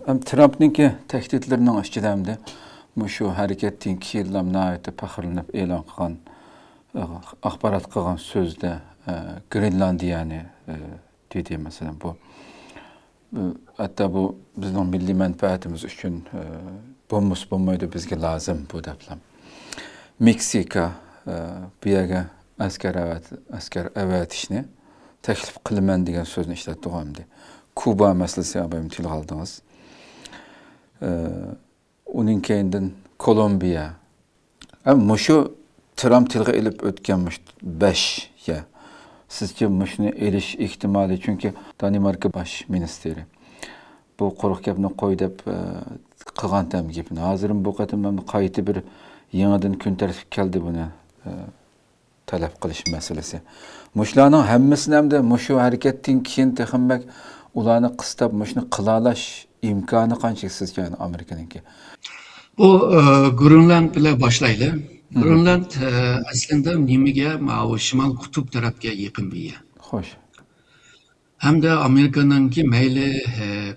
Trump'ninki tehditlerinin içidəmdi. Şu harekettin ki yıllam nəhayət paxırlanıb elan qılan axbarat qılan sözdə Grenlandiyani dedi mesela bu. Hatta bu bizim milli mənfəətimiz üçün bombaydı bizge lazım bu deplam. Meksika bu yerə asker evet işini təklif qılman degan sözünü işlətdiğimdi. Kuba meselesi abim til aldınız. Onun keyinden Kolombiya. Ama şu Trump tilgə elib ötkenmiş 5 ya. Sizce müşünü eriş ihtimali çünkü Danimarka baş ministeri. Bu qoruq gapni qoy deb qılğan tam gapni. Hazırım bu qatim men qayıtı bir yenidən kun tərtib keldi bunu talep qilish meselesi. Muşlarning hammasini hamda mushu harekettin keyin texinmek ularni qistab mushuni qilalash imkoni qancha sizga Amerikaniki? Bu Grönland bilan başlaylı. Grönland aslında nimaga o Şimal Kutup tarafga yaqin bir yer. Xo'sh. Hamda Amerikanınki mayli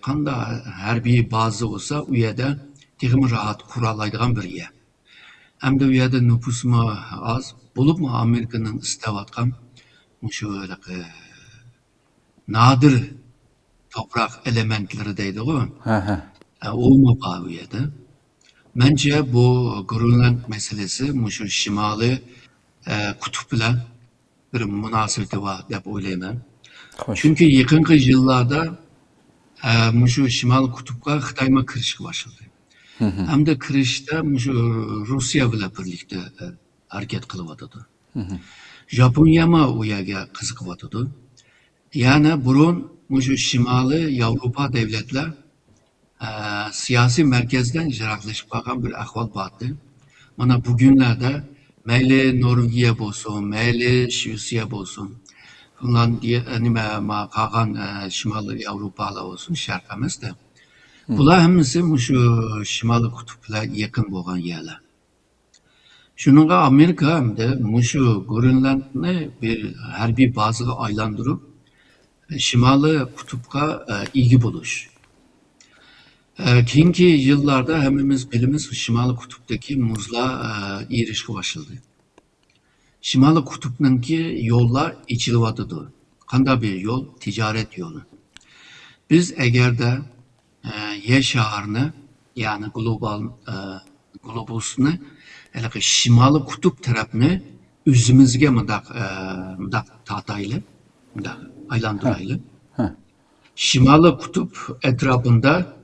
qanday harbiy baza olsa u yerda texmi rahat quralaydigan bir yer. Hamda u yerda nüfusmu az bo'libmi Amerikanın istavotgan shu nadir toprak elementleri deydi-ku. Olma bu yerda. Bence bu Grönland meselesi şu şimali kutup bilen bir münasebeti var dep oylayman. Çünkü yakınki yıllarda şu şimal kutupga Xitayma kirishga başladı. Hem de kirishda şu Rusya bilan birlikte hareket kılıvatıdı. Japonya mı o yerga qiziqıvatıdı. Yani burun şu şimali Avrupa devletler siyasi merkezden jiraklaşıp bakan bir ahval battı. Mana bugünlerde meyli Norvegiya bolsun, meyli Şvesiya bolsun, Finlandiya, nima kalan Şimali Avrupalı olsun, şark emas da. Bular hemmisi şu Şimali kutupla yakın bolgan yerler. Şununla Amerika hem de şu Grönlandni bir harbiy bazaga aylandırıp Şimali kutupga ilgi buluş. Keyinki yıllarda hemimiz bilimiz Şimali Kutup'taki muzla erişki başladı. Şimali Kutup'nınki yollar içilvadıdı. Kanda bir yol, ticaret yolu. Biz eğer de yer şaharını yani globusunu Şimali Kutup tarafını üzümüzge mıdak tataylı, mıdak aylandıraylı. Şimali Kutup etrafında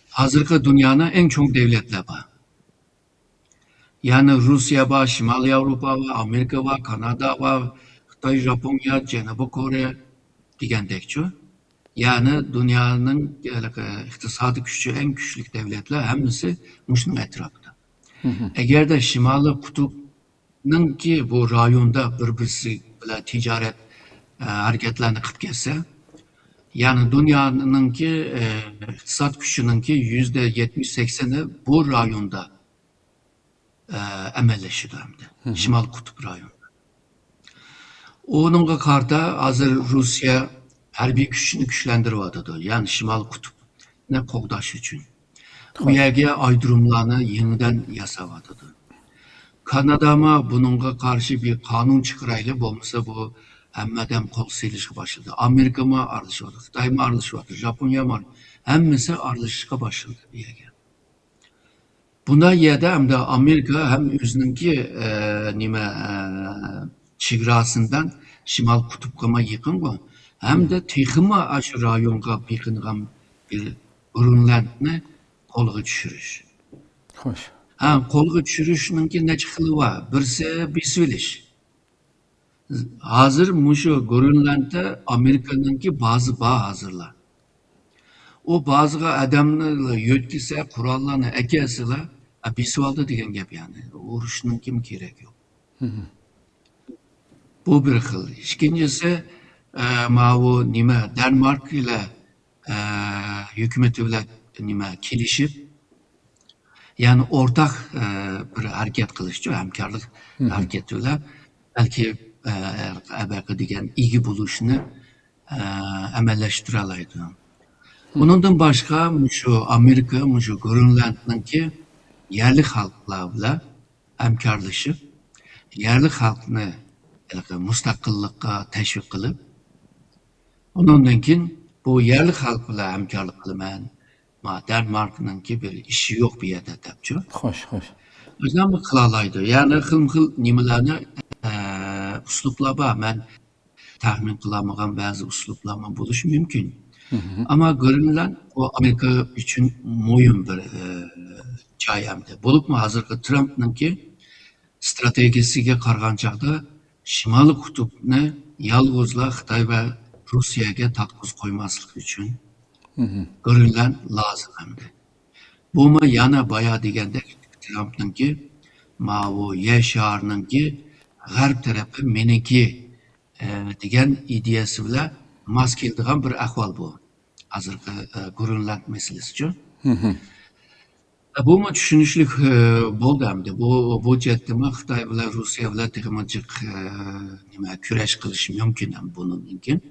hazırki dünyanın en çok devletler var. Yani Rusya var, Şimali Avrupa var, Amerika var, Kanada var, Xitay, Japonya, Cenubi Kore degandekçi. Yani dünyanın iktisadi gücü en güçlü devletler hemisi muşunun etrafında. Eğer de Şimali Kutup'nın ki bu rayonda birbirisi ticaret hareketlerini kıp kesse, yani dünyanın ki iktisat gücünün ki %70-80'i bu rayonda emelleşir hem de. Şimal Kutup rayonunda. Onunla karda hazır Rusya harbiy gücünü güçlendiriyordu. Yani Şimal Kutup ne qoğdaş için. Bu yerge aydırımlarını yeniden yasavadı. Kanada'ma bununla karşı bir kanun çıkaraylı olmasa bu hemmeden kol silişe başladı. Amerika mı aralışıyordu, Xitay mı aralışıyordu, Japonya mı hemmisi aralışıka başladı bir yerge. Buna yerde hem de Amerika hem özününki çigrasından Şimal Kutupkama yakın bu. Hem de tekima aşı rayonga yakın bir Grönlandni kolga düşürüş. Hoş. Kolga düşürüşününki ne çıkılı var? Birisi bisviliş. Hazır muşu Grönland'da Amerika'nınki bazı bağ hazırlar. O bazı adamlarla yötkise, kurallarını ekesiler, bisvalda diyen gap yani. Uğruşunun kim gerek yok. Bu bir xil. İkincisi, bu Denmark ile hükümeti ile kelişip, yani ortak bir hareket kılışçı, hemkarlık hareketiyle belki belki diyen ilgi buluşunu emelleştirelaydı. Bundan başka şu Amerika, şu Grönland'daki yerli halklarla hamkarlaşıp, yerli halkını mustaqillikqa teşvik kılıp, ondan keyin bu yerli halk bilan hamkorlik qilaman. Denmark'nınki bir işi yok bir yerde debçi. Xo'sh, xo'sh. O'zim qila oladi. Ya'ni xil nimalarni uslublar bor. Men taxmin qilolmagan ba'zi uslublar bo'lishi mumkin. Ammo Grönland bu Amerika uchun muhim bir joy hamda. Bo'libmi hozirgi Trumpningki strategiyasiga qaragan chog'da Shimoliy qutbni yolg'izla Xitoy va Rossiyaga tatqiz qo'ymaslik uchun Grönland lozim hamda. Bumi yana boya degandek Trumpningki bu yer sharininki g'arb tarafi meniki degan ideyasi bilan mos keladigan bir ahvol bu. Hozirgi Grönland masalasichi. Bu tushunishli bo'ldi hamda. Bu jihatdan Xitoy bilan Rossiya bilan tegmachiq nima kurash qilish mumkin ham bundan keyin.